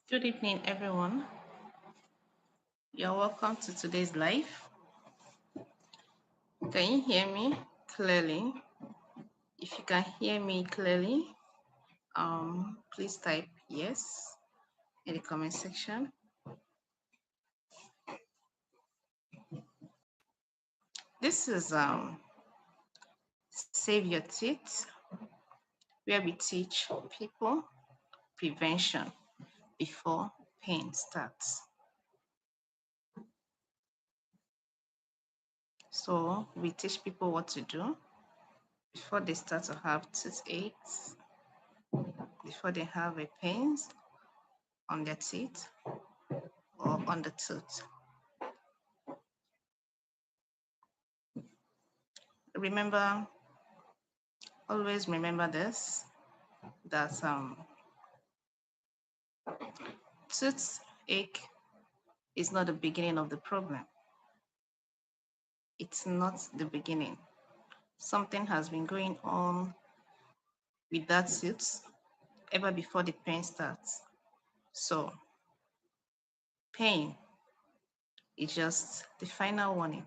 Good evening, everyone. You're welcome to today's live. Can you hear me clearly? If you can hear me clearly, please type yes in the comment section. This is Save Your Teeth, where we teach people prevention before pain starts. So we teach people what to do before they start to have toothaches, before they have a pains on their teeth or on the tooth. Remember, always remember this, that toothache is not the beginning of the problem. It's not the beginning. Something has been going on with that tooth ever before the pain starts. So pain is just the final warning,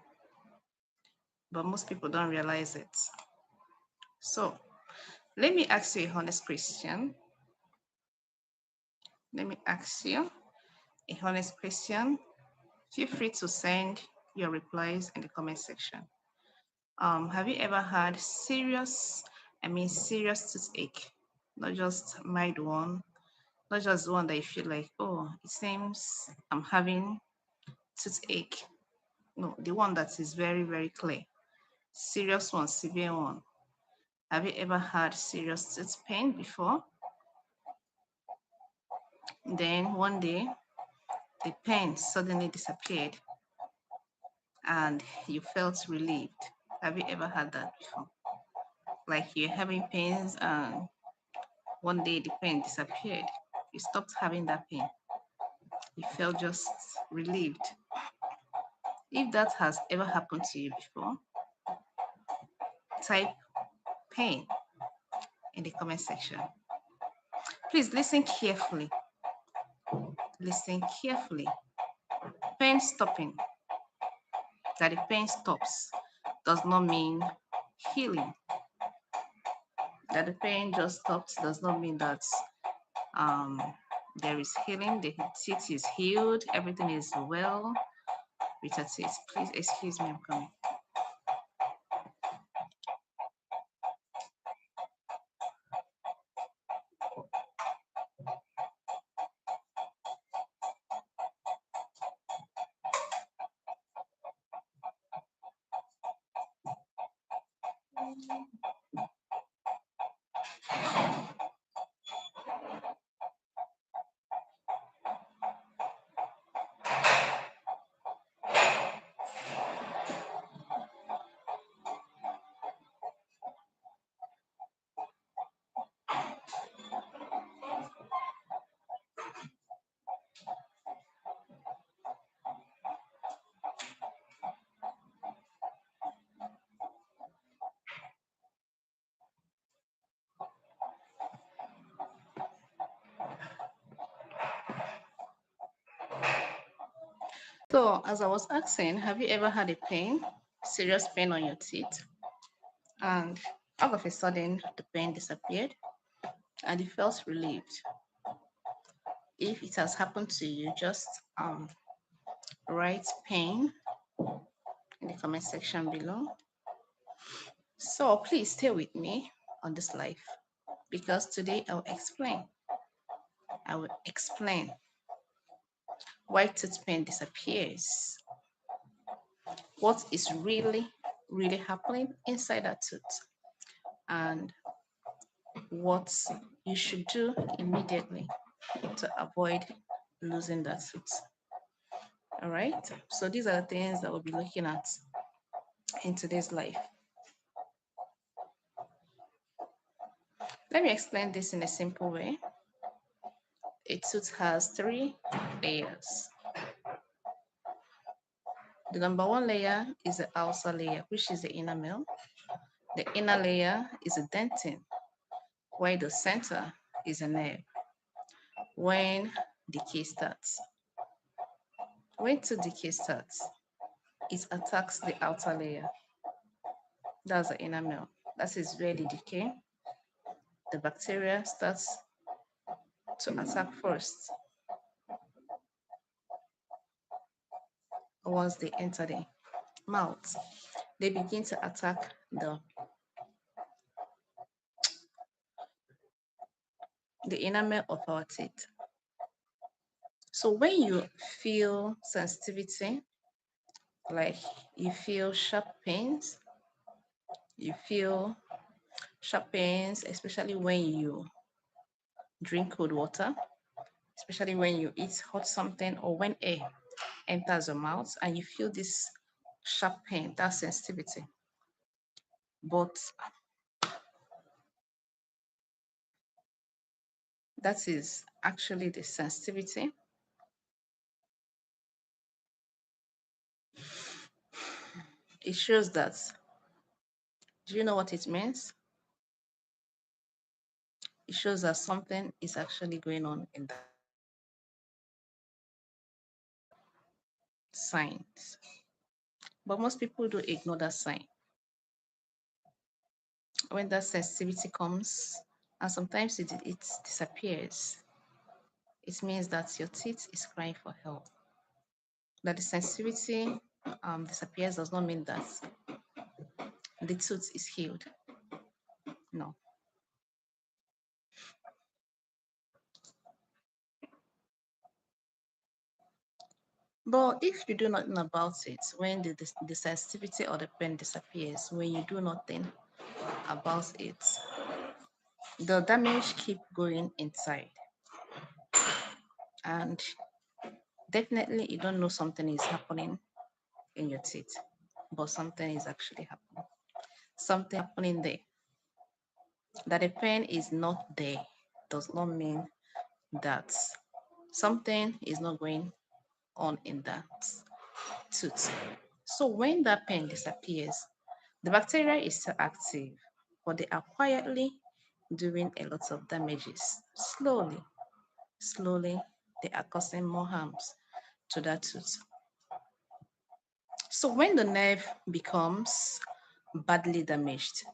but most people don't realize it. So let me ask you a honest question. Let me ask you a honest question. Feel free to send your replies in the comment section. Have you ever had serious toothache? Not just mild one, not just one that you feel like, oh, it seems I'm having toothache. No, the one that is very, very clear. Serious one, severe one. Have you ever had serious tooth pain before? Then one day, the pain suddenly disappeared and you felt relieved. Have you ever had that before? Like you're having pains and one day the pain disappeared. You stopped having that pain. You felt just relieved. If that has ever happened to you before, type pain in the comment section. Please listen carefully. Listen carefully. Pain stopping, that the pain stops, does not mean healing. That the pain just stops does not mean that um, there is healing, the teeth is healed, everything is well with your teeth. Please excuse me, I'm coming. So, as I was asking, have you ever had a pain, serious pain on your teeth, and all of a sudden the pain disappeared and you felt relieved? If it has happened to you, just write pain in the comment section below. So please stay with me on this live because today I will explain why tooth pain disappears, what is really happening inside that tooth, and what you should do immediately to avoid losing that tooth. All right, so these are the things that we'll be looking at in today's life. Let me explain this in a simple way. A tooth has 3 layers. The number 1 layer is the outer layer, which is the enamel. The inner layer is a dentin, while the center is a nerve. When decay starts. When tooth decay starts, it attacks the outer layer. That's the enamel. That is where the decay, the bacteria starts to attack first. Once they enter the mouth, they begin to attack the enamel of our teeth. So when you feel sensitivity, like you feel you feel sharp pains, especially when you drink cold water, especially when you eat hot something or when air enters your mouth and you feel this sharp pain, that sensitivity. But that is actually the sensitivity. It shows that, do you know what it means? It shows that something is actually going on in that signs. But most people do ignore that sign. When that sensitivity comes, and sometimes it disappears, it means that your teeth is crying for help. That the sensitivity disappears does not mean that the tooth is healed. No. But if you do nothing about it, when the sensitivity or the pain disappears, when you do nothing about it, the damage keep going inside. And definitely you don't know something is happening in your teeth, but something is actually happening. Something happening there. That the pain is not there does not mean that something is not going on in that tooth. So when that pain disappears, the bacteria is still active, but they are quietly doing a lot of damages. Slowly, they are causing more harms to that tooth. So when the nerve becomes badly damaged,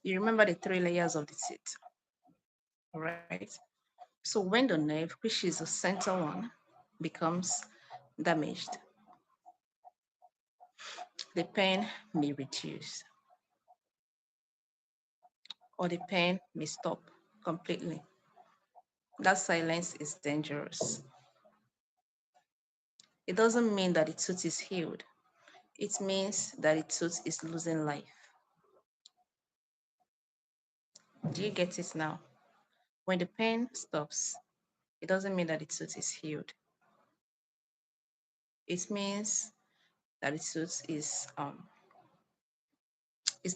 you remember the three layers of the teeth, right? So when the nerve, which is the center one, becomes damaged, the pain may reduce or the pain may stop completely. That silence is dangerous. It doesn't mean that the tooth is healed. It means that the tooth is losing life. Do you get it now? When the pain stops, it doesn't mean that the tooth is healed. It means that the tooth is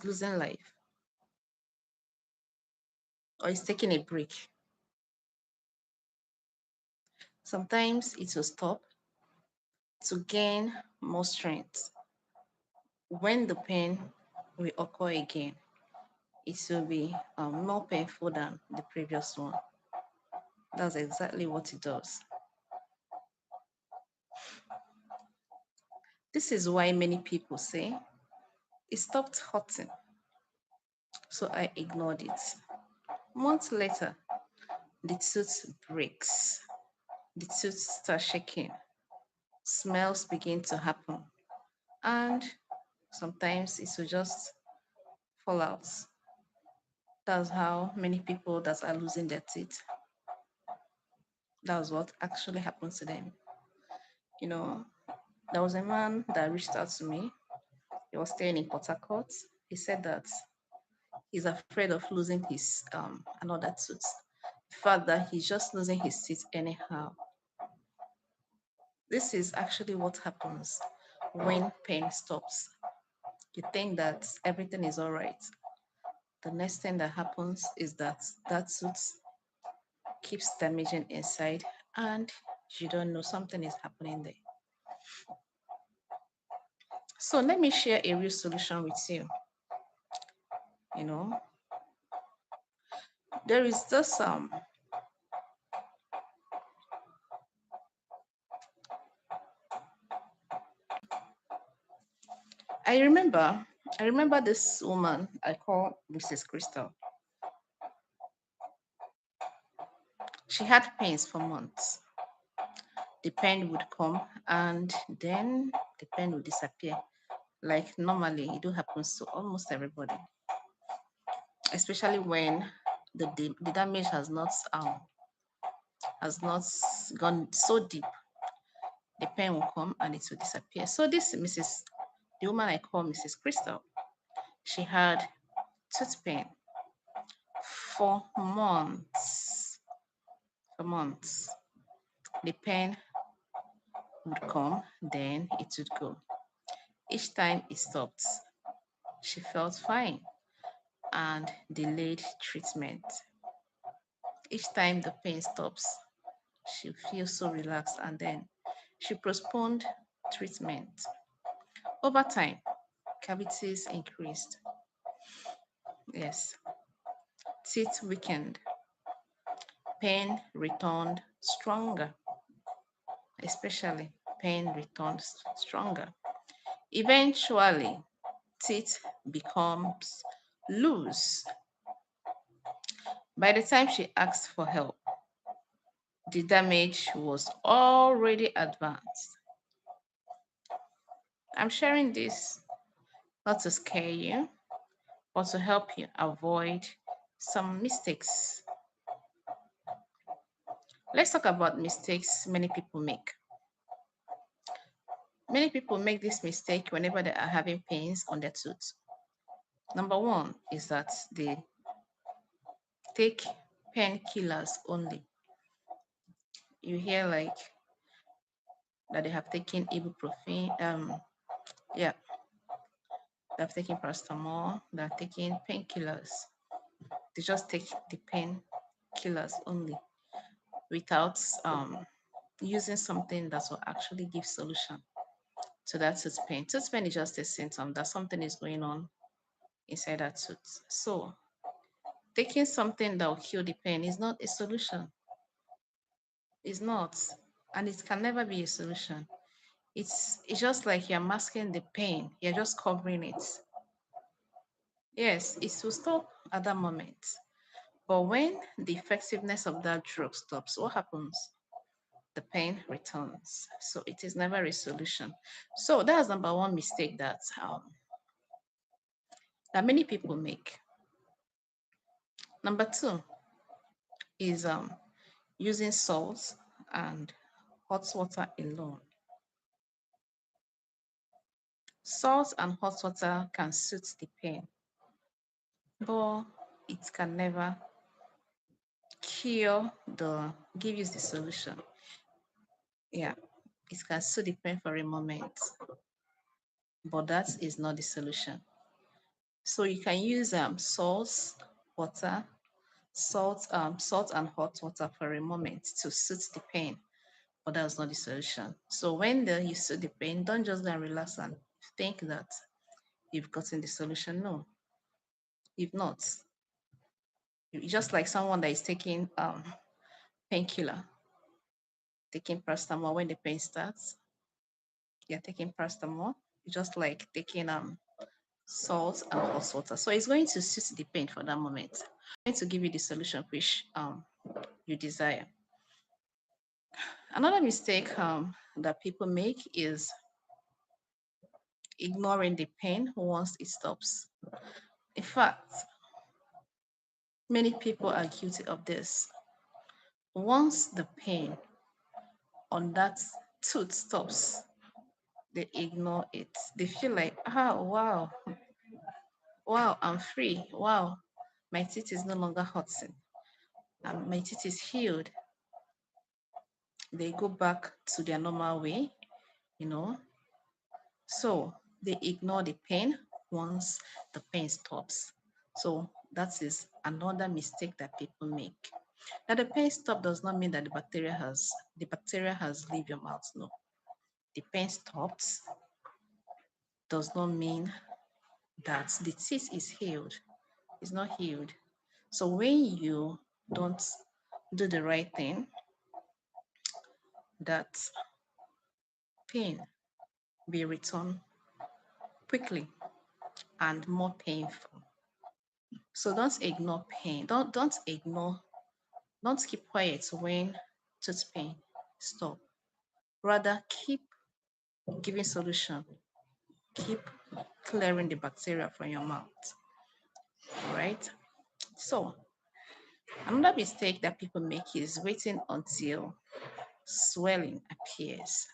losing life or is taking a break. Sometimes it will stop to gain more strength. When the pain will occur again, it will be more painful than the previous one. That's exactly what it does. This is why many people say it stopped hurting, so I ignored it. Months later, the tooth breaks, the tooth starts shaking, smells begin to happen, and sometimes it will just fall out. That's how many people that are losing their teeth. That's what actually happens to them. You know, there was a man that reached out to me. He was staying in Port Harcourt. He said that he's afraid of losing his another tooth. The fact that he's just losing his teeth anyhow. This is actually what happens when pain stops. You think that everything is all right. The next thing that happens is that that tooth keeps damaging inside and you don't know something is happening there. So let me share a real solution with you. You know, there is this I remember, I remember this woman I call Mrs. Crystal. She had pains for months. The pain would come and then the pain would disappear. Like normally, it do happens to almost everybody, especially when the damage has not gone so deep. The pain will come and it will disappear. So the woman I call Mrs. Crystal, she had tooth pain for months. For months, the pain would come, then it would go. Each time it stopped, she felt fine and delayed treatment. Each time the pain stops, she feels so relaxed and then she postponed treatment. Over time, cavities increased. Yes, teeth weakened, pain returned stronger, especially pain returns stronger. Eventually, teeth becomes loose. By the time she asked for help, the damage was already advanced. I'm sharing this not to scare you, but to help you avoid some mistakes. Let's talk about mistakes many people make. Many people make this mistake whenever they are having pains on their tooth. Number one is that they take painkillers only. You hear like that they have taken ibuprofen, yeah, they have taken paracetamol, they are taking painkillers. They just take the painkillers only without using something that will actually give solution to that tooth pain. Tooth pain is just a symptom that something is going on inside that tooth. So taking something that will kill the pain is not a solution. It's not, and it can never be a solution. It's just like you're masking the pain. You're just covering it. Yes, it will stop at that moment. But when the effectiveness of that drug stops, what happens? The pain returns. So it is never a solution. So that's number one mistake that many people make. Number two is using salt and hot water alone. Salt and hot water can soothe the pain, but it can never give you the solution. Yeah, it can soothe the pain for a moment, but that is not the solution. So you can use water, salt and hot water for a moment to soothe the pain, but that's not the solution. So when you soothe the pain, don't just go and relax and think that you've gotten the solution. No, you've not. You just like someone that is taking painkiller, taking paracetamol when the pain starts. You're taking paracetamol, just like taking salt and hot water. So it's going to soothe the pain for that moment. It's going to give you the solution which you desire. Another mistake that people make is ignoring the pain once it stops. In fact, many people are guilty of this. Once the pain on that tooth stops, they ignore it. They feel like, oh, wow, wow, I'm free. Wow, my teeth is no longer hurting. My teeth is healed. They go back to their normal way, you know. So they ignore the pain once the pain stops. So that is another mistake that people make. Now the pain stop does not mean that the bacteria has leave your mouth. No. The pain stops does not mean that the teeth is healed. It's not healed. So when you don't do the right thing, that pain will return quickly and more painful. So don't ignore pain. Don't ignore, don't keep quiet when tooth pain stop. Rather keep giving solution. Keep clearing the bacteria from your mouth. Right? So another mistake that people make is waiting until swelling appears.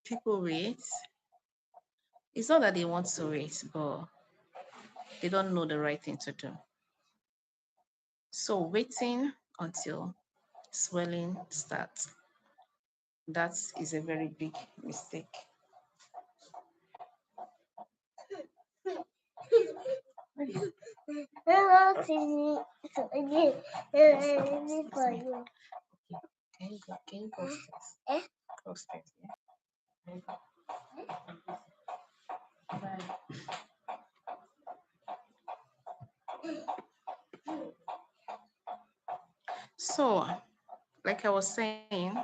People wait. It's not that they want to wait, but they don't know the right thing to do. So waiting until swelling starts, that is a very big mistake. Can you go? Can you go upstairs? Go upstairs, yeah. Can you go? Bye. So, like I was saying,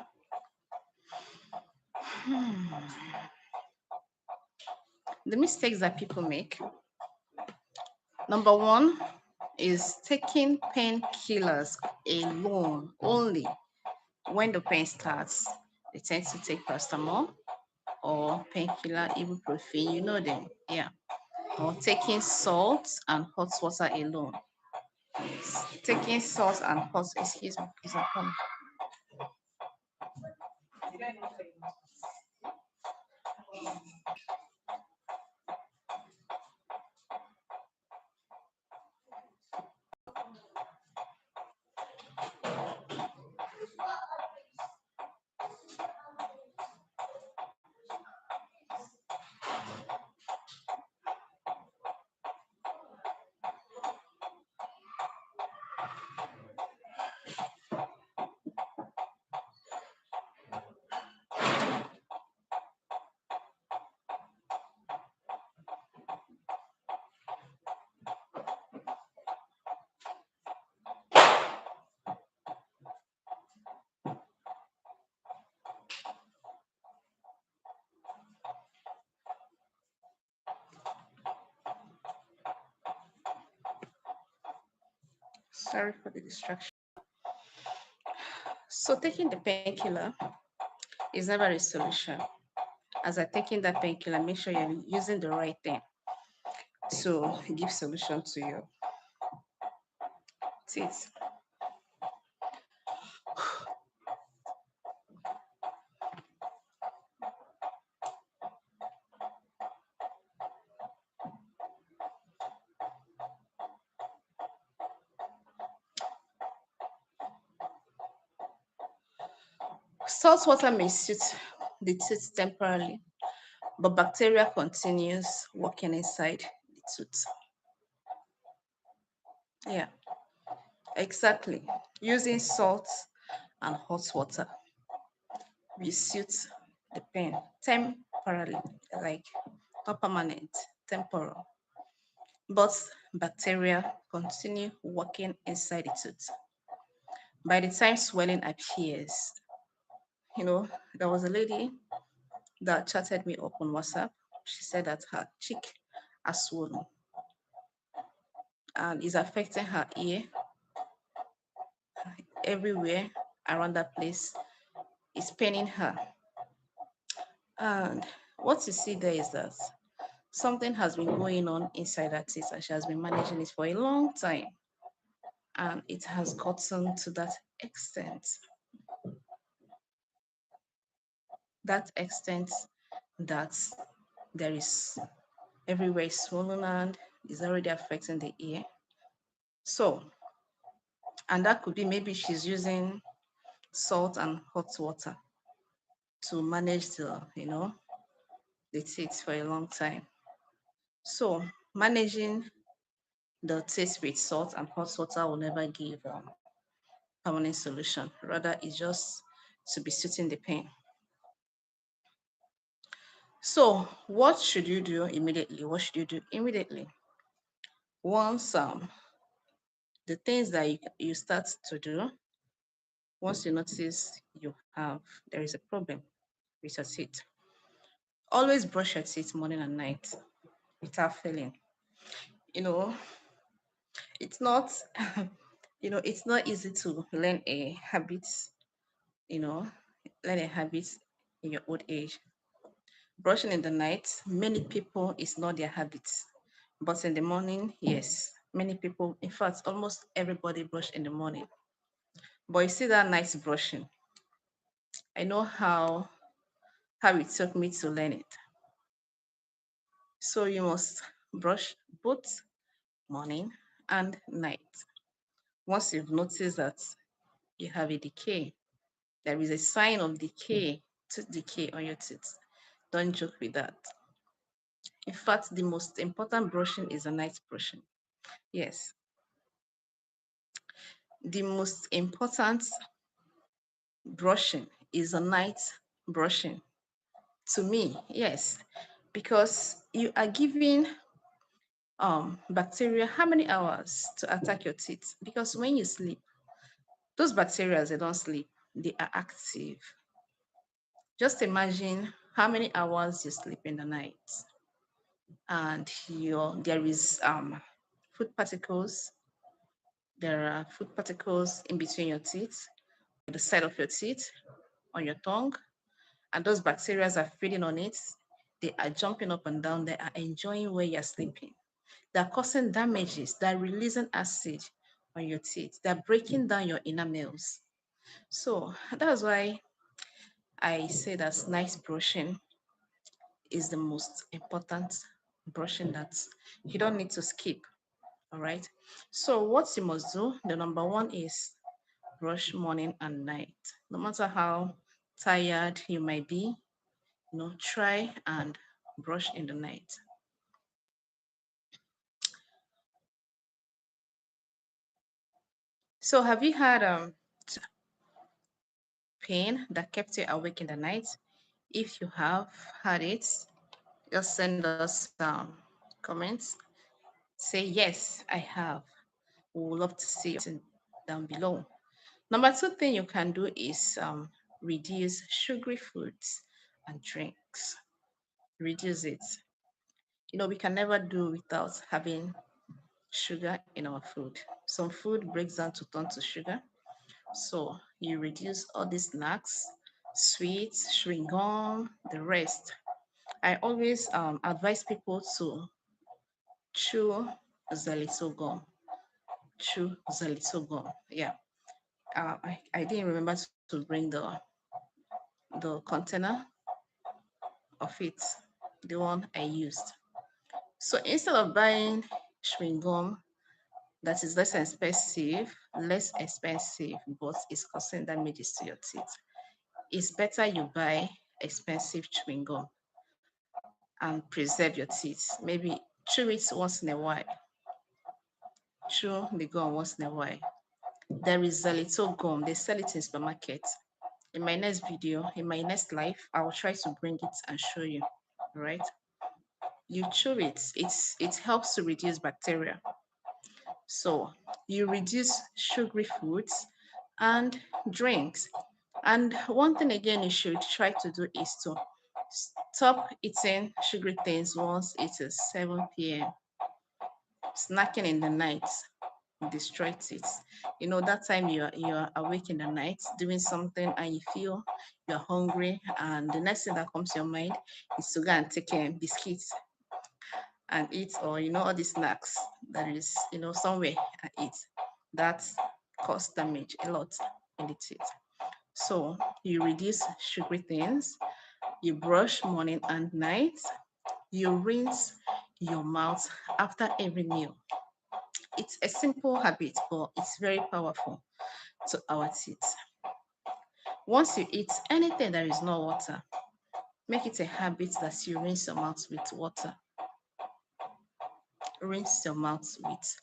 the mistakes that people make. Number one is taking painkillers alone only when the pain starts. They tend to take paracetamol or painkiller, ibuprofen, you know them, yeah. Or taking salt and hot water alone. Taking salt and hot, excuse me, please, I'm coming. Sorry for the distraction. So taking the painkiller is never a solution. As I taking that painkiller, make sure you're using the right thing to give solution to your teeth. Salt water may suit the teeth temporarily, but bacteria continues working inside the tooth. Yeah, exactly. Using salt and hot water will suit the pain temporarily, like not permanent, temporal. But bacteria continue working inside the tooth. By the time swelling appears, there was a lady that chatted me up on WhatsApp. She said that her cheek has swollen and is affecting her ear everywhere around that place. It's paining her. And what you see there is that something has been going on inside her teeth and she has been managing it for a long time. And it has gotten to that extent that there is everywhere is swollen and is already affecting the ear. So, and that could be maybe she's using salt and hot water to manage the teeth for a long time. So managing the teeth with salt and hot water will never give permanent solution. Rather, it's just to be suiting the pain. So what should you do immediately? What should you do immediately? Once the things that you start to do, once you notice there is a problem with your teeth, Always brush your teeth morning and night without failing. You know, it's not it's not easy to learn a habit, you know, learn a habit in your old age. Brushing in the night, many people is not their habit. But in the morning, yes. Many people, in fact, almost everybody brush in the morning. But you see that night brushing. I know how it took me to learn it. So you must brush both morning and night. Once you've noticed that you have a decay, there is a sign of decay, tooth decay on your teeth. Don't joke with that. In fact, the most important brushing is a night brushing. Yes, the most important brushing is a night brushing. To me, yes, because you are giving bacteria how many hours to attack your teeth? Because when you sleep, those bacteria they don't sleep, they are active. Just imagine how many hours you sleep in the night, and there is food particles. There are food particles in between your teeth, the side of your teeth, on your tongue, and those bacteria are feeding on it. They are jumping up and down. They are enjoying where you're sleeping. They're causing damages. They're releasing acid on your teeth. They're breaking down your enamels. So that's why I say that nice brushing is the most important brushing that you don't need to skip. All right. So what you must do, the number one is brush morning and night. No matter how tired you might be, try and brush in the night. So have you had pain that kept you awake in the night? If you have had it, just send us comments. Say yes, I have. We would love to see your down below. Number two thing you can do is reduce sugary foods and drinks. Reduce it. We can never do without having sugar in our food. Some food breaks down to turn to sugar. So you reduce all these snacks, sweets, chewing gum, the rest. I always advise people to chew xylitol gum. Chew xylitol gum. Yeah. I didn't remember to bring the container of it, the one I used. So instead of buying chewing gum that is less expensive, but it's causing damages to your teeth, it's better you buy expensive chewing gum and preserve your teeth. Maybe chew it once in a while. Chew the gum once in a while. There is a little gum. They sell it in supermarket. In my next video, in my next life, I will try to bring it and show you. Right? You chew it. It helps to reduce bacteria. So you reduce sugary foods and drinks. And one thing again you should try to do is to stop eating sugary things once it is 7 p.m. Snacking in the night destroy it. That time you are awake in the night doing something and you feel you're hungry, and the next thing that comes to your mind is to go and take biscuits and eat, or all these snacks that is somewhere and eat. That cause damage a lot in the teeth. So you reduce sugary things, you brush morning and night, you rinse your mouth after every meal. It's a simple habit, but it's very powerful to our teeth. Once you eat anything that is not water, make it a habit that you rinse your mouth with water. Rinse your mouth with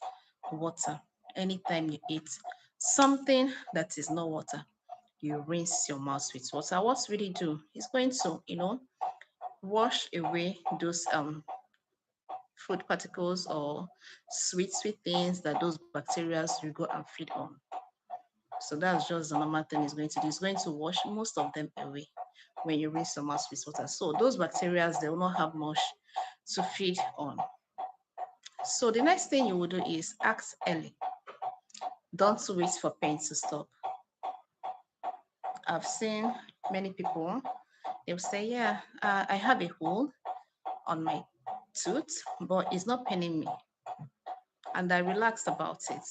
water anytime you eat something that is not water. You rinse your mouth with water. What really do is going to, wash away those food particles or sweet things that those bacteria will go and feed on. So that's just the normal thing it's going to do. It's going to wash most of them away when you rinse your mouth with water. So those bacteria, they will not have much to feed on. So the next thing you will do is act early. Don't wait for pain to stop. I've seen many people, they'll say, yeah, I have a hole on my tooth, but it's not paining me. And I relaxed about it.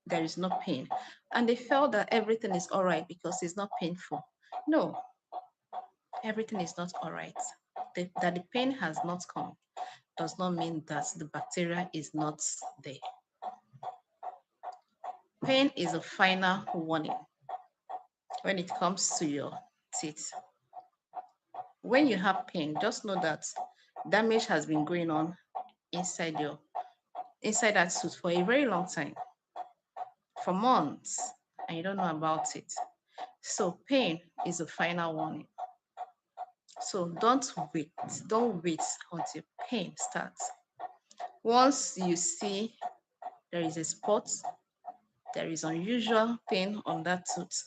There is no pain. And they felt that everything is all right because it's not painful. No, everything is not all right. That the pain has not come does not mean that the bacteria is not there. Pain is a final warning when it comes to your teeth. When you have pain, just know that damage has been going on inside that tooth for a very long time, for months, and you don't know about it. So pain is a final warning. So don't wait until pain starts. Once you see there is a spot, there is unusual pain on that tooth,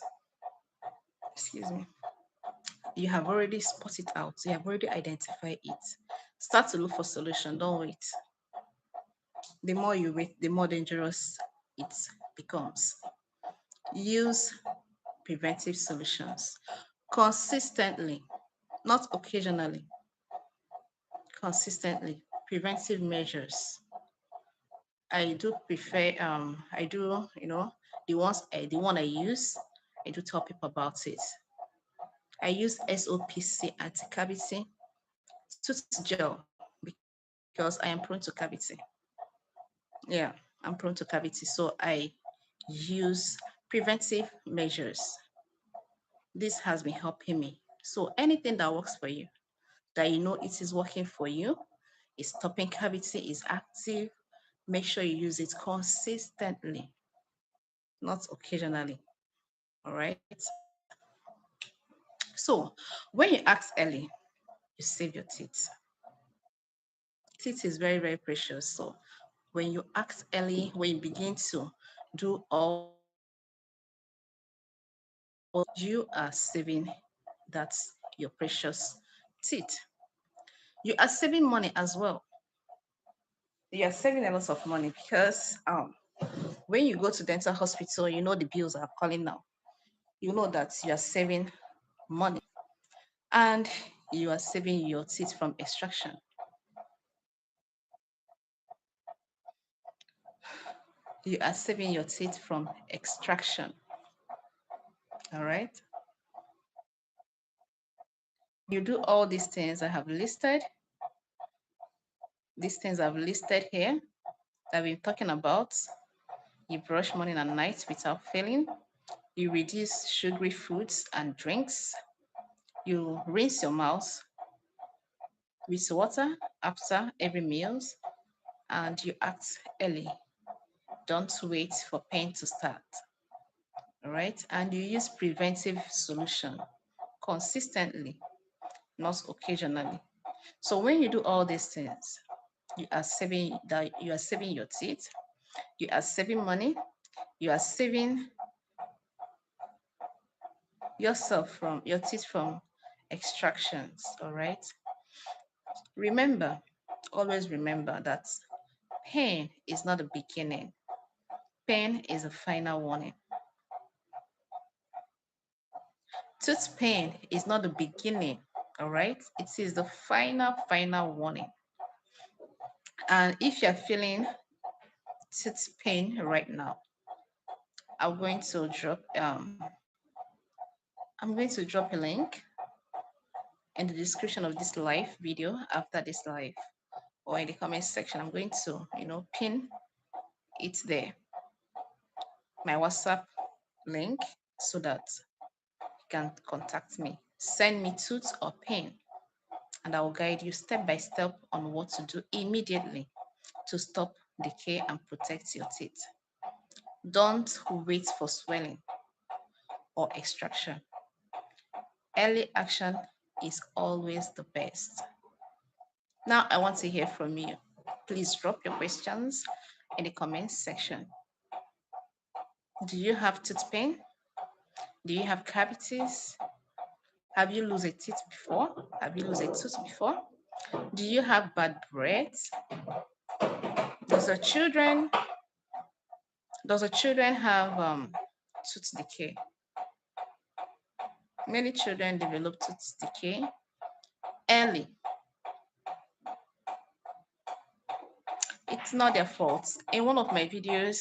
excuse me, you have already spotted it out, you have already identified it. Start to look for solution, don't wait. The more you wait, the more dangerous it becomes. Use preventive solutions consistently, not occasionally, consistently. Preventive measures. I do prefer, I do, the one I use, I do tell people about it. I use SOPC anti-cavity tooth gel because I am prone to cavity. Yeah, I'm prone to cavity. So I use preventive measures. This has been helping me. So anything that works for you, that you know it is working for you, is stopping cavity, is active, make sure you use it consistently, not occasionally. All right. So when you act early, you save your teeth. Teeth is very, very precious. So when you act early, when you begin to do all these things, you are saving that's your precious teeth. You are saving money as well. You are saving a lot of money because when you go to dental hospital, you know the bills are calling now. You know that you are saving money and you are saving your teeth from extraction. You are saving your teeth from extraction. All right. You do all these things I have listed, these things I've listed here that we're talking about. You brush morning and night without failing. You reduce sugary foods and drinks. You rinse your mouth with water after every meal, and you act early. Don't wait for pain to start. All right. And you use preventive solution consistently, not occasionally. So when you do all these things, you are saving your teeth, you are saving money, you are saving yourself from your teeth from extractions. All right. Remember, always remember that pain is not a beginning. Pain is a final warning. Tooth pain is not the beginning, all right? It is the final warning. And if you're feeling tooth pain right now, I'm going to drop a link in the description of this live video after this live, or in the comment section. I'm going to, pin it there, my WhatsApp link, so that you can contact me. Send me tooth or pain, and I will guide you step by step on what to do immediately to stop decay and protect your teeth. Don't wait for swelling or extraction. Early action is always the best. Now I want to hear from you. Please drop your questions in the comments section. Do you have tooth pain? Do you have cavities? Have you lost a teeth before? Have you lost a tooth before? Do you have bad breath? Does your children does your children have tooth decay? Many children develop tooth decay early. It's not their fault. In one of my videos,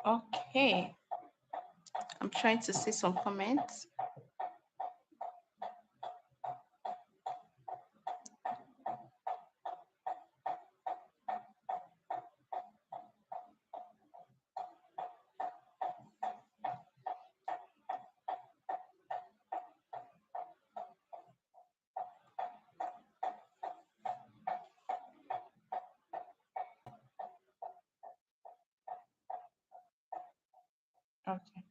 okay, I'm trying to see some comments. Okay.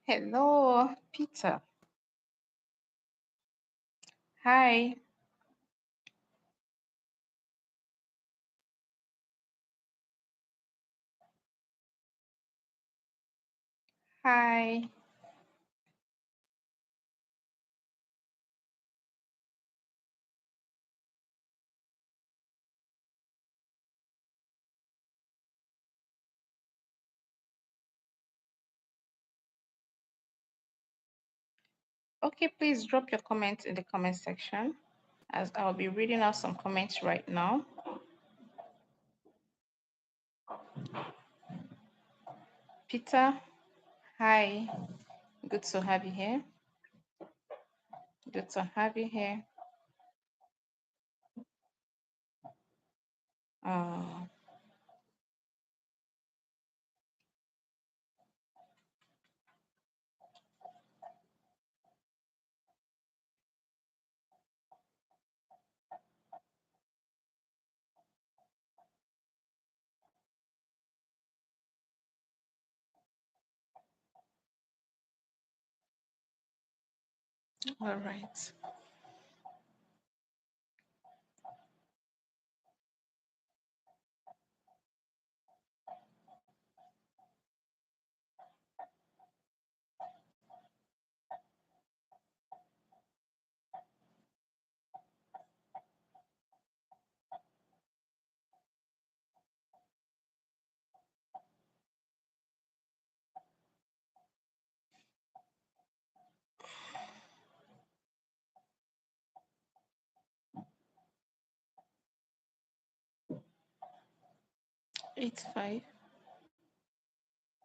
Hello, Peter. Hi. Hi. Okay, please drop your comments in the comment section as I'll be reading out some comments right now. Peter, hi. Good to have you here. Good to have you here. Uh, all right. Eight five.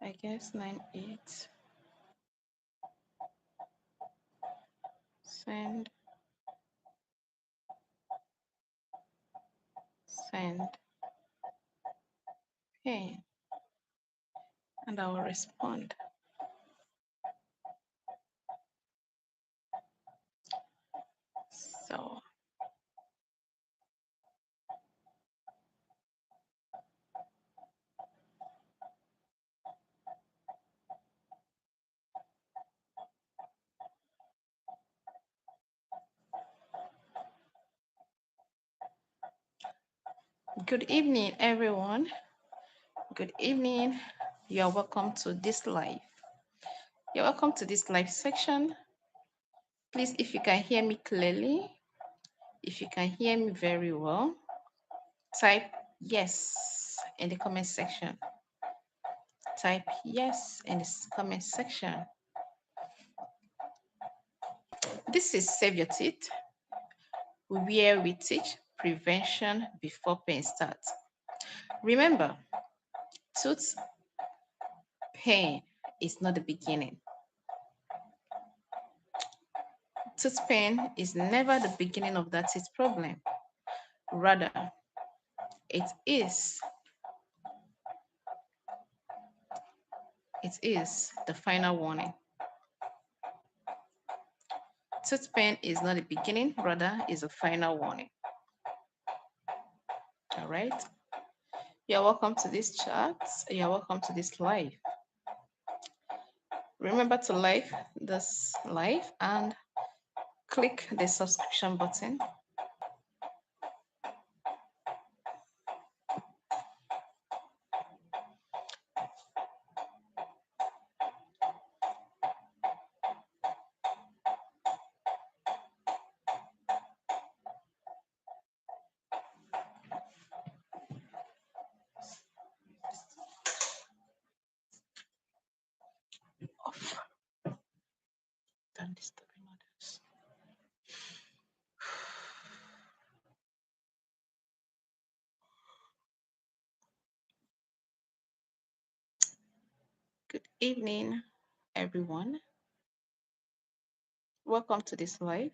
I guess 9 8. Send. Send. Okay. And I will respond. So, good evening, everyone. Good evening. You are welcome to this live. You're welcome to this live section. Please, if you can hear me clearly, if you can hear me very well, type yes in the comment section. Type yes in the comment section. This is Save Your Teeth, where we teach prevention before pain starts. Remember, tooth pain is not the beginning. Tooth pain is never the beginning of that teeth problem. Rather, it is the final warning. Tooth pain is not the beginning, rather is a final warning. All right. You're welcome to this chat. You're welcome to this live. Remember to like this live and click the subscription button. Off. Don't disturb others. Good evening, everyone. Welcome to this live.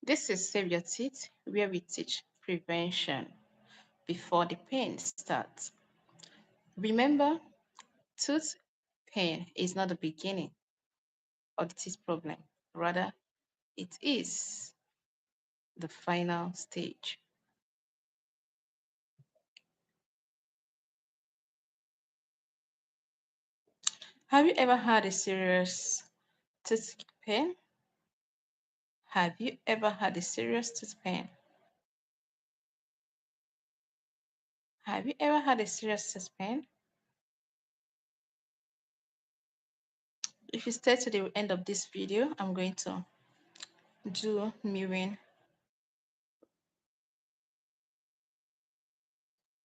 This is Save Your Teeth, where we teach prevention before the pain starts. Remember, tooth pain is not the beginning of the teeth problem. Rather, it is the final stage. Have you ever had a serious tooth pain? Have you ever had a serious tooth pain? Have you ever had a serious tooth pain? If you stay to the end of this video, I'm going to do mirroring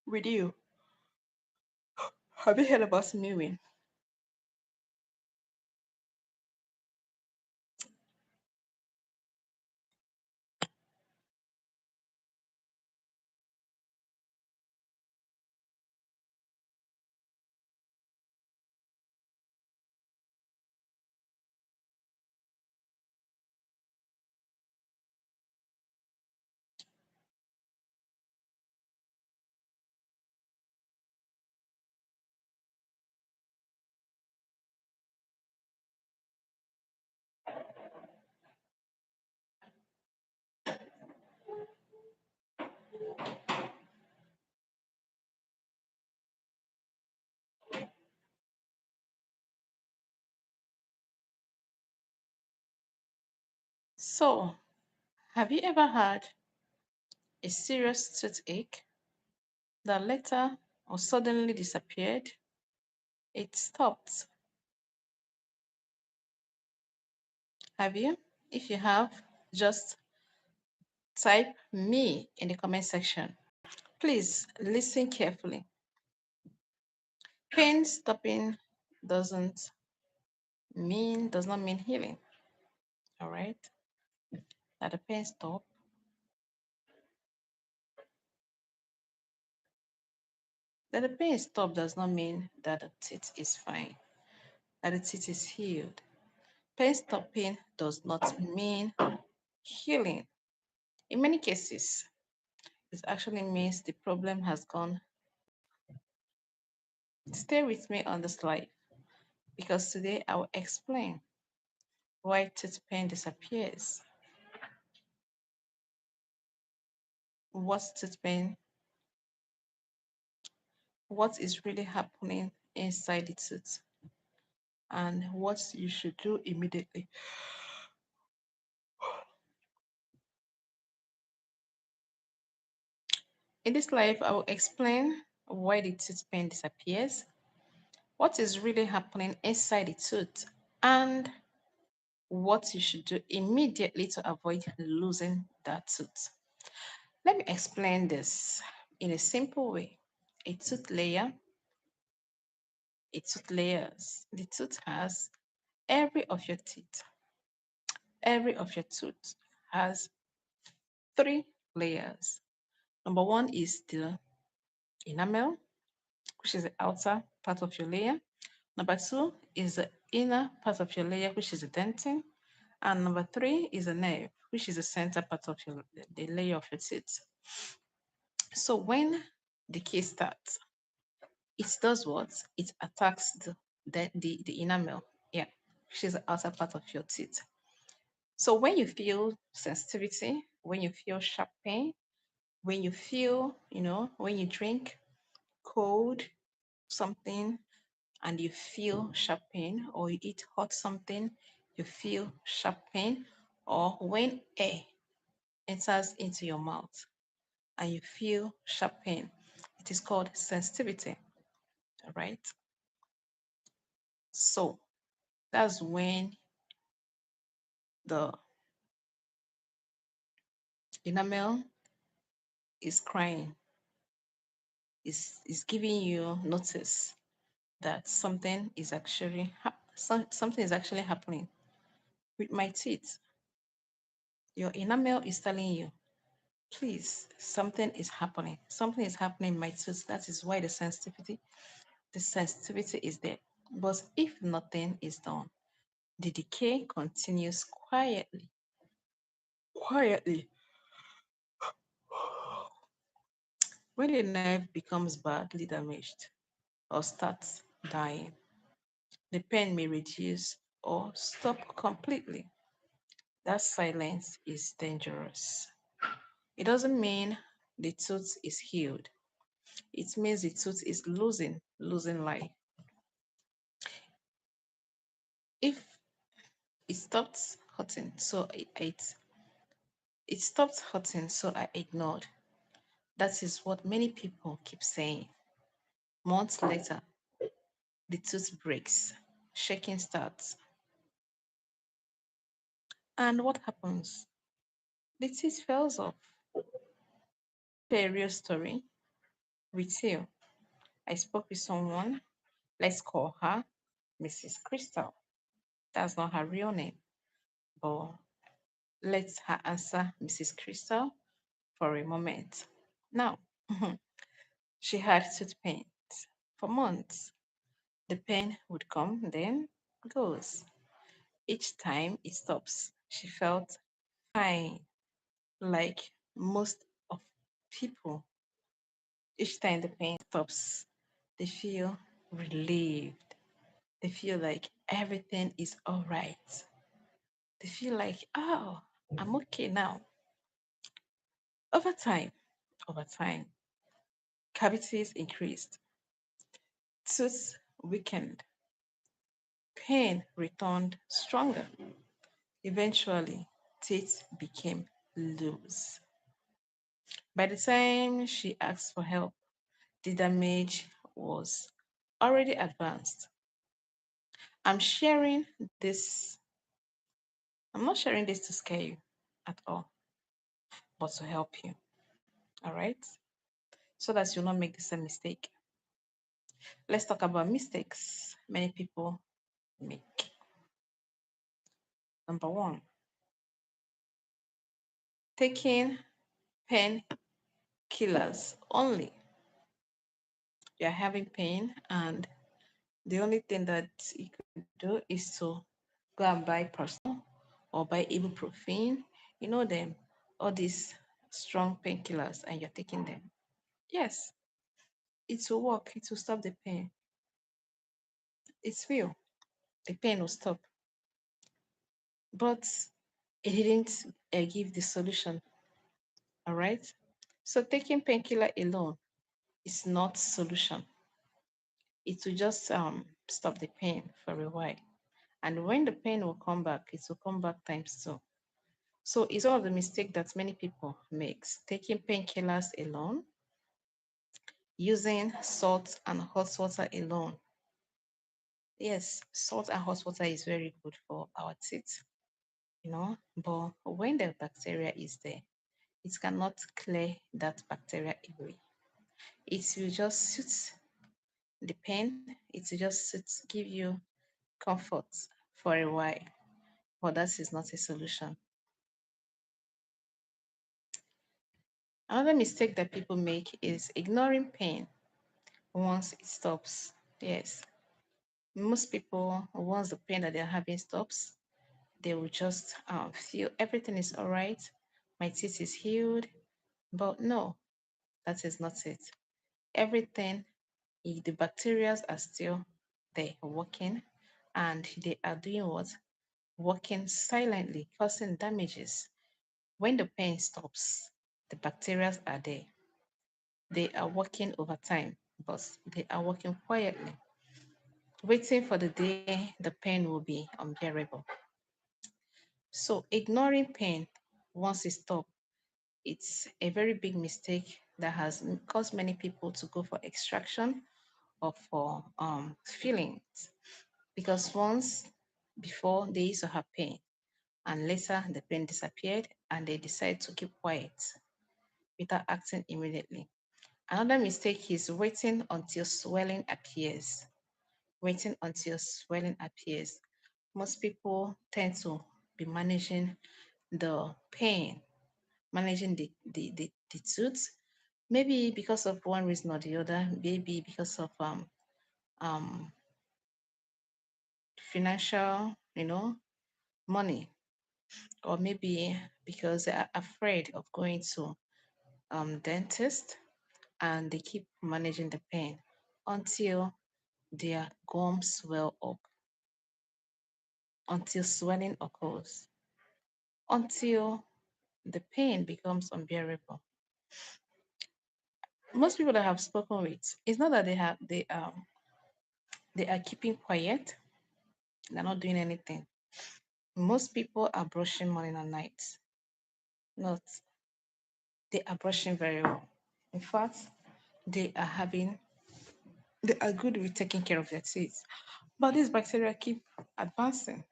with you. Have you heard about mirroring? So, have you ever had a serious toothache that later or suddenly disappeared? It stopped. Have you? If you have, just type me in the comment section. Please listen carefully. Pain stopping doesn't does not mean healing. All right? That the pain stop. That the pain stop does not mean that the teeth is fine, that the teeth is healed. Pain stopping does not mean healing. In many cases, it actually means the problem has gone. Stay with me on this slide because today I will explain why tooth pain disappears, what tooth pain, what is really happening inside the tooth, and what you should do immediately. In this life, I will explain why the tooth pain disappears, what is really happening inside the tooth, and what you should do immediately to avoid losing that tooth. Let me explain this in a simple way. A tooth layer, a tooth layers. The tooth has every of your teeth. Every of your tooth has three layers. Number one is the enamel, which is the outer part of your layer. Number two is the inner part of your layer, which is the dentin. And number three is the nerve, which is the center part of the layer of your teeth. So when the case starts, it does what? It attacks the enamel, yeah, which is the outer part of your teeth. So when you feel sensitivity, when you feel sharp pain, when you feel, when you drink cold something and you feel sharp pain, or you eat hot something, you feel sharp pain, or when air enters into your mouth and you feel sharp pain, it is called sensitivity, all right? So that's when the enamel is crying, is giving you notice that something is actually happening with my teeth. Your enamel is telling you, please, something is happening. Something is happening in my tooth. That is why the sensitivity is there. But if nothing is done, the decay continues quietly. Quietly. When the nerve becomes badly damaged or starts dying, the pain may reduce or stop completely. That silence is dangerous. It doesn't mean the tooth is healed. It means the tooth is losing life. If it stopped hurting, so it stopped hurting, so I ignored. That is what many people keep saying. Months later, the tooth breaks, shaking starts. And what happens? The teeth falls off. Share a real story with you. I spoke with someone, let's call her Mrs. Crystal. That's not her real name, but let her answer Mrs. Crystal for a moment. Now, she had tooth pain for months. The pain would come, then goes. Each time it stops, she felt fine, like most of people. Each time the pain stops, they feel relieved. They feel like everything is all right. They feel like, oh, I'm okay now. Over time, over time, cavities increased, tooth weakened, pain returned stronger. Eventually, teeth became loose. By the time she asked for help, the damage was already advanced. I'm sharing this, I'm not sharing this to scare you at all, but to help you. All right? So that you'll not make the same mistake. Let's talk about mistakes many people make. Number one, taking painkillers only. You're having pain, and the only thing that you could do is to go and buy Paracetamol or buy ibuprofen. You know them, all these strong painkillers, and you're taking them. Yes, it will work. It will stop the pain. It's real. The pain will stop. But it didn't give the solution. All right. So taking painkiller alone is not solution. It will just stop the pain for a while. And when the pain will come back, it will come back times two. So it's one of the mistakes that many people makes. Taking painkillers alone, using salt and hot water alone. Yes, salt and hot water is very good for our teeth, but when the bacteria is there, it cannot clear that bacteria away. It will just suit the pain, it will just give you comfort for a while, but that is not a solution. Another mistake that people make is ignoring pain once it stops. Yes, most people, once the pain that they're having stops, they will just feel everything is all right, my teeth is healed. But no, that is not it. Everything, the bacteria are still there working, and they are doing what? Working silently, causing damages. When the pain stops, the bacteria are there. They are working over time, but they are working quietly, waiting for the day the pain will be unbearable. So ignoring pain once it stops, it's a very big mistake that has caused many people to go for extraction or for fillings. Because once before they used to have pain, and later the pain disappeared and they decide to keep quiet without acting immediately. Another mistake is waiting until swelling appears. Waiting until swelling appears. Most people tend to be managing the pain, managing the tooth, maybe because of one reason or the other, maybe because of um, financial, money, or maybe because they are afraid of going to dentist, and they keep managing the pain until their gums swell up, until swelling occurs, until the pain becomes unbearable. Most people that I have spoken with, it's not that they are keeping quiet, they're not doing anything. Most people are brushing morning and night. Not, they are brushing very well. In fact, they are having they are good with taking care of their teeth. But these bacteria keep advancing.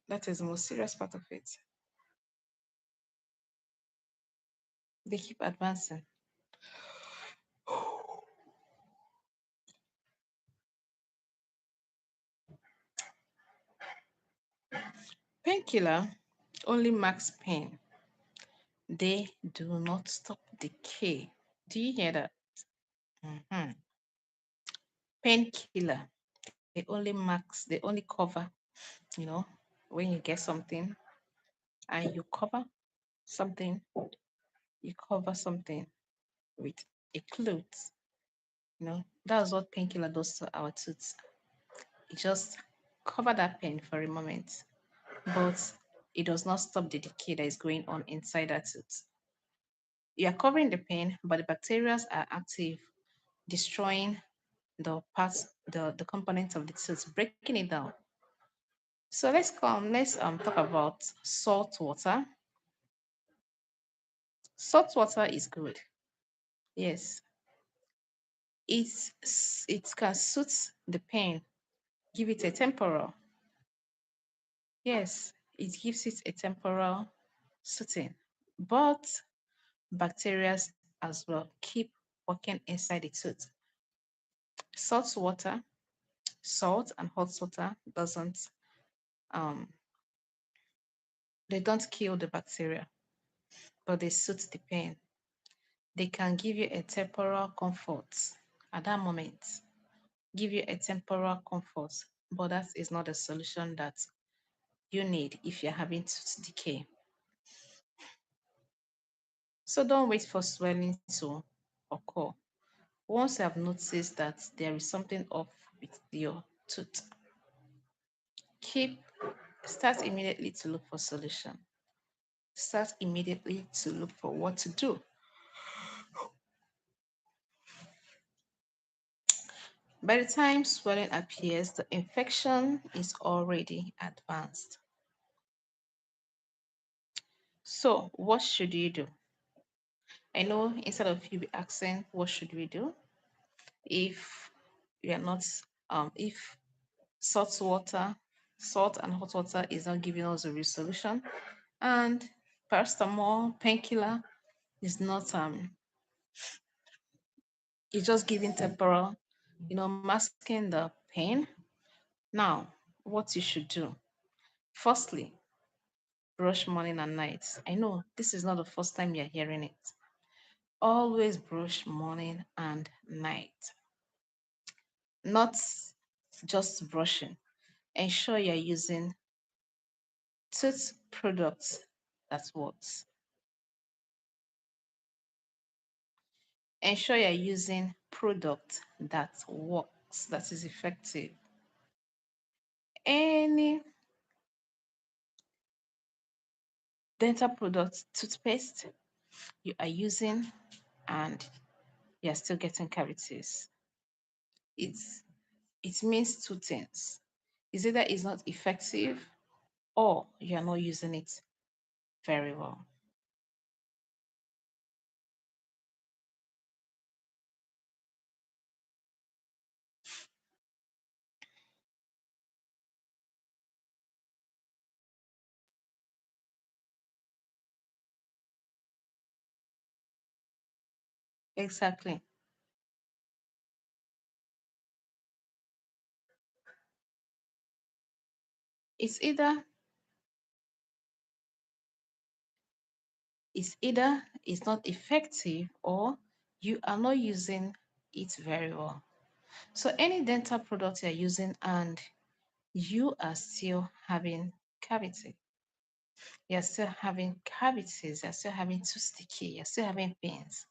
That is the most serious part of it. They keep advancing. Painkiller only marks pain. They do not stop decay. Do you hear that? Mhm. Painkiller. They only cover, you know, when you get something and something, you cover something with a cloth. That's what painkiller does to our tooth. It just cover that pain for a moment, but it does not stop the decay that is going on inside that tooth. You are covering the pain, but the bacteria are active, destroying the components of the tooth, breaking it down. So let's talk about salt water Salt water is good. Yes, it can suit the pain, give it a temporal. Yes, it gives it a temporal soothing. But bacteria as well keep working inside the tooth. Salt water, salt and hot water doesn't um they don't kill the bacteria, but they soothe the pain. They can give you a temporal comfort at that moment, give you a temporal comfort, but that is not a solution that you need if you're having tooth decay. So don't wait for swelling to occur. Once you have noticed that there is something off with your tooth, keep start immediately to look for solution. Start immediately to look for what to do. By the time swelling appears, the infection is already advanced. So, what should you do? I know instead of you be asking, what should we do? If you are not, if salt water, salt and hot water is not giving us a real solution, and paracetamol, painkiller is not, it's just giving temporal, masking the pain. Now, what you should do? Firstly, brush morning and night. I know this is not the first time you're hearing it. Always brush morning and night. Not just brushing. Ensure you're using tooth products that works. Ensure you're using product that works, that is effective. Any dental product, toothpaste you are using and you're still getting cavities, it's it means two things. It's either it's not effective or you're not using it very well. Exactly. It's either it's not effective or you are not using it very well. So any dental product you're using and you are still having cavity, you're still having cavities, you're still having tooth decay, you're still having pains,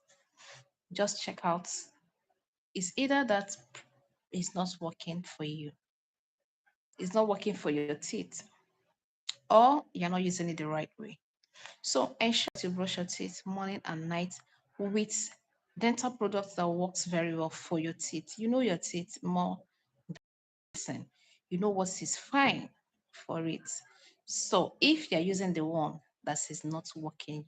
just check out. It's either that is not working for you, it's not working for your teeth, or you're not using it the right way. So ensure to brush your teeth morning and night with dental products that works very well for your teeth. You know your teeth more than you know what is fine for it. So if you're using the one that is not working,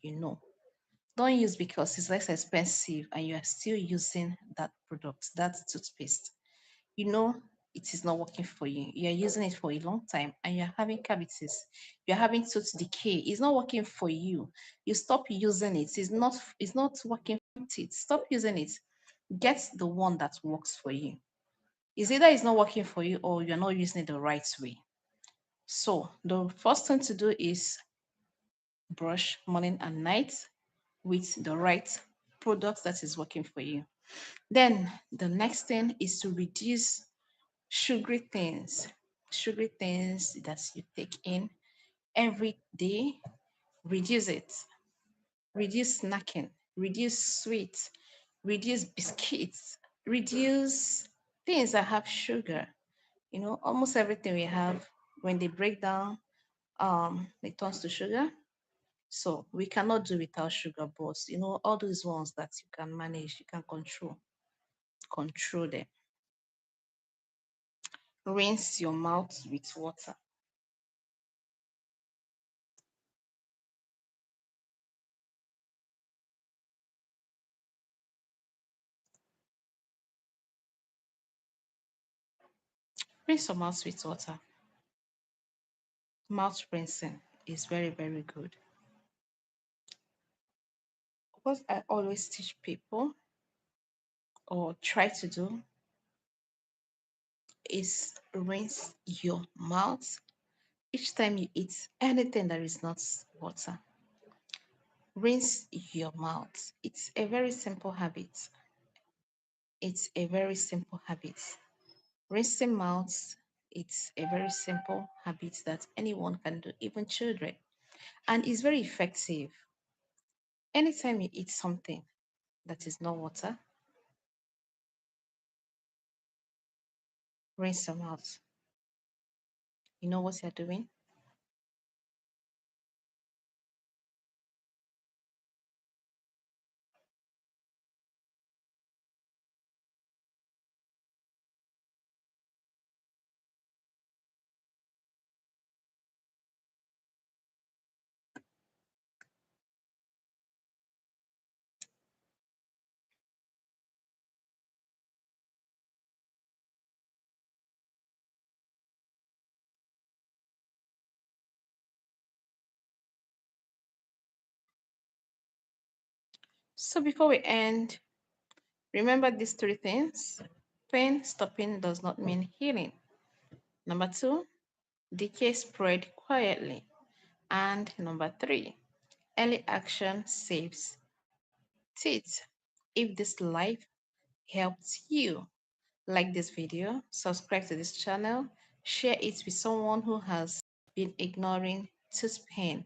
don't use because it's less expensive and you are still using that product, that toothpaste. You know it is not working for you. You're using it for a long time and you're having cavities. You're having tooth decay. It's not working for you. You stop using it. It's not working for it. Stop using it. Get the one that works for you. It's either it's not working for you or you're not using it the right way. So the first thing to do is brush morning and night with the right product that is working for you. Then the next thing is to reduce sugary things that you take in every day. Reduce it. Reduce snacking. Reduce sweets. Reduce biscuits. Reduce things that have sugar. Almost everything we have, when they break down, it turns to sugar. So we cannot do without sugar, but all those ones that you can manage, you can control them. Rinse your mouth with water. Rinse your mouth with water. Mouth rinsing is very, very good. What I always teach people or try to do is rinse your mouth each time you eat anything that is not water. Rinse your mouth. It's a very simple habit. It's a very simple habit. Rinsing mouths, it's a very simple habit that anyone can do, even children, and it's very effective. Anytime you eat something that is not water, rinse your mouth. You know what you're doing? So before we end, remember these three things. Pain stopping does not mean healing. Number two, decay spread quietly. And number three, early action saves teeth. If this life helped you, like this video, subscribe to this channel, share it with someone who has been ignoring tooth pain.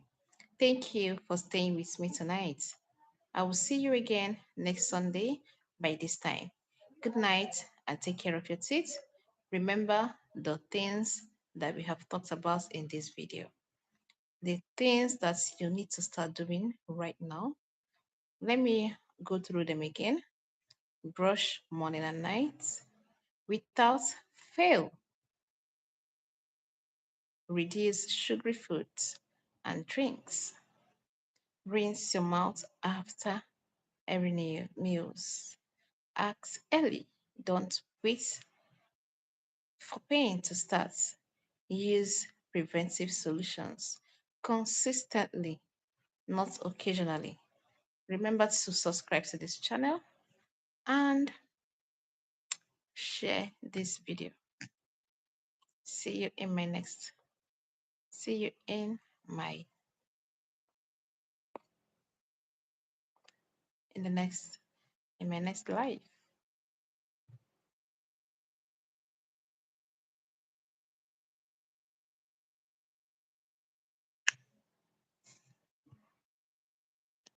Thank you for staying with me tonight. I will see you again next Sunday by this time. Good night and take care of your teeth. Remember the things that we have talked about in this video. The things that you need to start doing right now. Let me go through them again. Brush morning and night without fail. Reduce sugary foods and drinks. Rinse your mouth after every meals. Act early. Don't wait for pain to start. Use preventive solutions consistently, not occasionally. Remember to subscribe to this channel and share this video. See you in my next. See you my in the next in my next live.